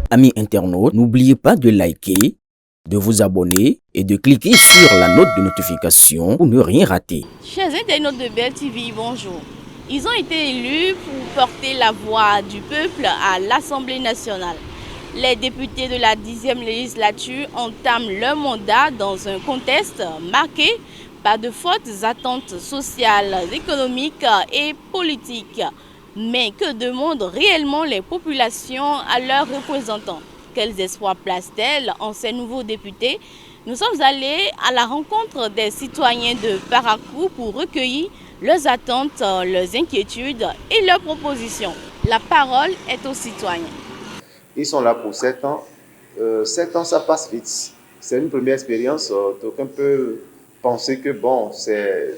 Amis internautes, n'oubliez pas de liker, de vous abonner et de cliquer sur la note de notification pour ne rien rater. Chers internautes de Bell TV, bonjour. Ils ont été élus pour porter la voix du peuple à l'Assemblée nationale. Les députés de la 10e législature entament leur mandat dans un contexte marqué par de fortes attentes sociales, économiques et politiques. Mais que demandent réellement les populations à leurs représentants? Quels espoirs placent-elles en ces nouveaux députés? Nous sommes allés à la rencontre des citoyens de Parakou pour recueillir leurs attentes, leurs inquiétudes et leurs propositions. La parole est aux citoyens. Ils sont là pour 7 ans. 7 ans, ça passe vite. C'est une première expérience. D'aucuns peuvent penser que bon, c'est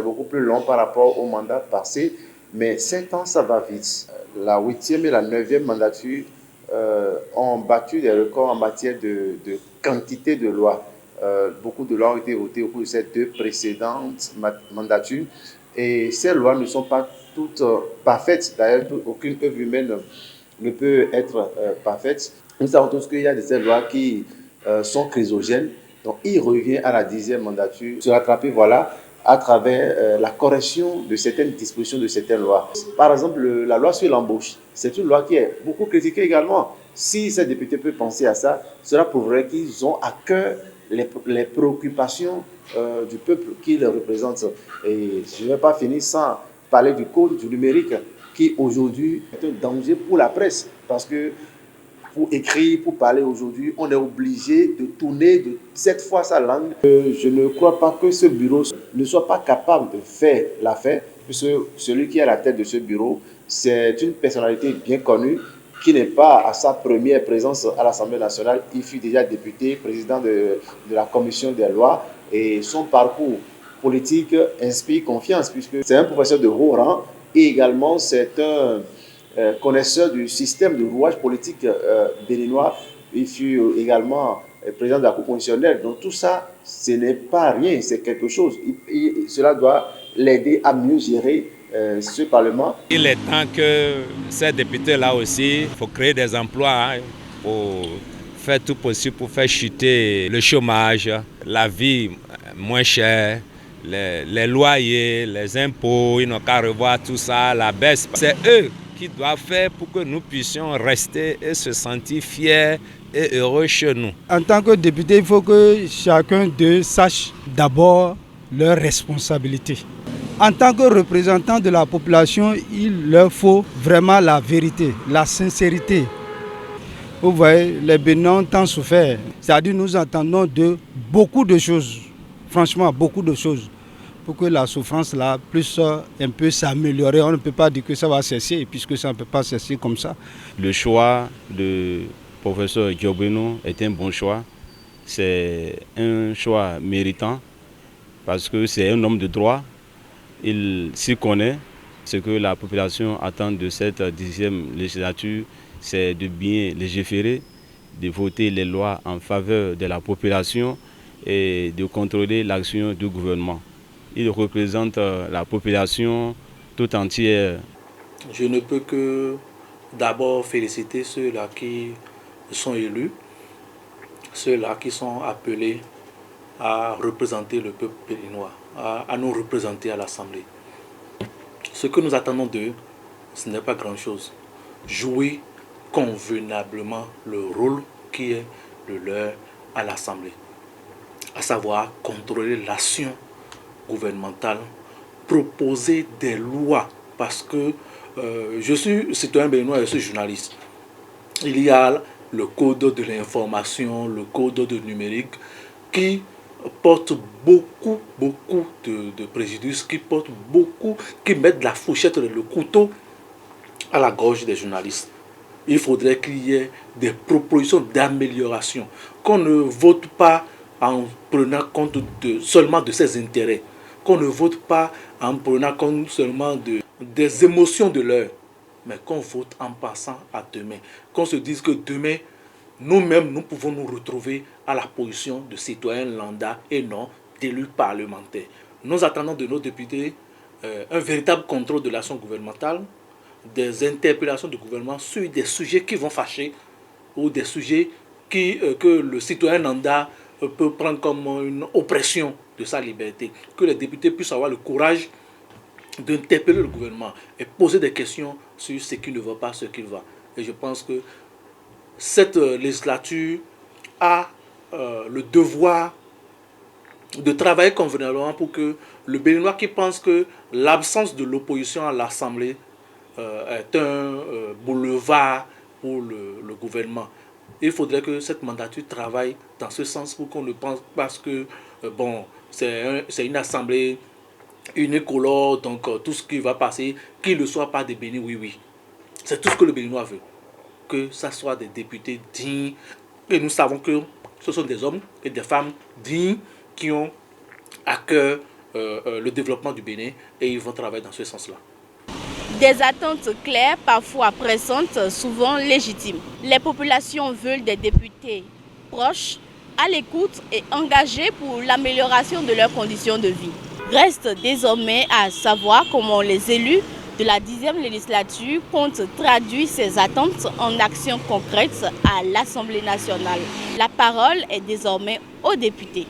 beaucoup plus long par rapport au mandat passé. Mais 7 ans, ça va vite. La 8e et la 9e mandature ont battu des records en matière de quantité de lois. Beaucoup de lois ont été votées au cours de ces deux précédentes mandatures. Et ces lois ne sont pas toutes parfaites. D'ailleurs, aucune œuvre humaine ne peut être parfaite. Nous savons tous qu'il y a des lois qui sont chrysogènes. Donc, il revient à la 10e mandature de se rattraper, voilà, à travers la correction de certaines dispositions de certaines lois. Par exemple, la loi sur l'embauche, c'est une loi qui est beaucoup critiquée également. Si ces députés peuvent penser à ça, cela prouverait qu'ils ont à cœur les préoccupations du peuple qu'ils représentent. Et je ne vais pas finir sans parler du code du numérique qui aujourd'hui est un danger pour la presse. Parce que pour écrire, pour parler aujourd'hui, on est obligé de tourner de 7 fois sa langue. Je ne crois pas que ce bureau ne soit pas capable de faire l'affaire, puisque celui qui est à la tête de ce bureau, c'est une personnalité bien connue, qui n'est pas à sa première présence à l'Assemblée nationale. Il fut déjà député, président de la commission des lois, et son parcours politique inspire confiance, puisque c'est un professeur de haut rang, et également c'est un connaisseur du système de rouage politique béninois. Il fut également président de la Cour constitutionnelle. Donc tout ça, ce n'est pas rien, c'est quelque chose. Cela doit l'aider à mieux gérer ce Parlement. Il est temps que ces députés-là aussi, il faut créer des emplois, pour faire tout possible pour faire chuter le chômage, la vie moins chère, les loyers, les impôts, ils n'ont qu'à revoir tout ça, la baisse. C'est eux qui doivent faire pour que nous puissions rester et se sentir fiers et heureux chez nous. En tant que député, il faut que chacun d'eux sache d'abord leurs responsabilités. En tant que représentant de la population, il leur faut vraiment la vérité, la sincérité. Vous voyez, les Béninois ont tant souffert. C'est-à-dire nous entendons de beaucoup de choses, franchement beaucoup de choses, pour que la souffrance là puisse un peu s'améliorer. On ne peut pas dire que ça va cesser, puisque ça ne peut pas cesser comme ça. Le choix de professeur Diobeno est un bon choix. C'est un choix méritant, parce que c'est un homme de droit. Il s'y connaît. Ce que la population attend de cette 10e législature, c'est de bien légiférer, de voter les lois en faveur de la population et de contrôler l'action du gouvernement. Il représente la population tout entière. Je ne peux que d'abord féliciter ceux-là qui sont élus, ceux-là qui sont appelés à représenter le peuple béninois, à nous représenter à l'Assemblée. Ce que nous attendons d'eux, ce n'est pas grand-chose. Jouer convenablement le rôle qui est le leur à l'Assemblée, à savoir contrôler l'action gouvernementale, proposer des lois, parce que je suis citoyen béninois et je suis journaliste. Il y a le code de l'information, le code du numérique qui porte beaucoup de préjudices, qui mettent la fourchette et le couteau à la gorge des journalistes. Il faudrait qu'il y ait des propositions d'amélioration, qu'on ne vote pas en prenant compte seulement de ses intérêts, qu'on ne vote pas en prenant compte seulement des émotions de l'heure, mais qu'on vote en passant à demain, qu'on se dise que demain, nous-mêmes, nous pouvons nous retrouver à la position de citoyens lambda et non d'élus parlementaires. Nous attendons de nos députés un véritable contrôle de l'action gouvernementale, des interpellations du gouvernement sur des sujets qui vont fâcher ou des sujets que le citoyen lambda peut prendre comme une oppression de sa liberté. Que les députés puissent avoir le courage d'interpeller le gouvernement et poser des questions sur ce qui ne va pas, ce qui va. Et je pense que cette législature a le devoir de travailler convenablement pour que le Béninois qui pense que l'absence de l'opposition à l'Assemblée est un boulevard pour le gouvernement. Il faudrait que cette mandature travaille dans ce sens pour qu'on ne pense pas que c'est une assemblée unicolore, donc tout ce qui va passer, qu'il ne soit pas des Béninois, oui. C'est tout ce que le Béninois veut. Que ça soit des députés dignes. Et nous savons que ce sont des hommes et des femmes dignes qui ont à cœur le développement du Bénin et ils vont travailler dans ce sens-là. Des attentes claires, parfois pressantes, souvent légitimes. Les populations veulent des députés proches, à l'écoute et engagés pour l'amélioration de leurs conditions de vie. Reste désormais à savoir comment les élus de la 10e législature comptent traduire ces attentes en actions concrètes à l'Assemblée nationale. La parole est désormais aux députés.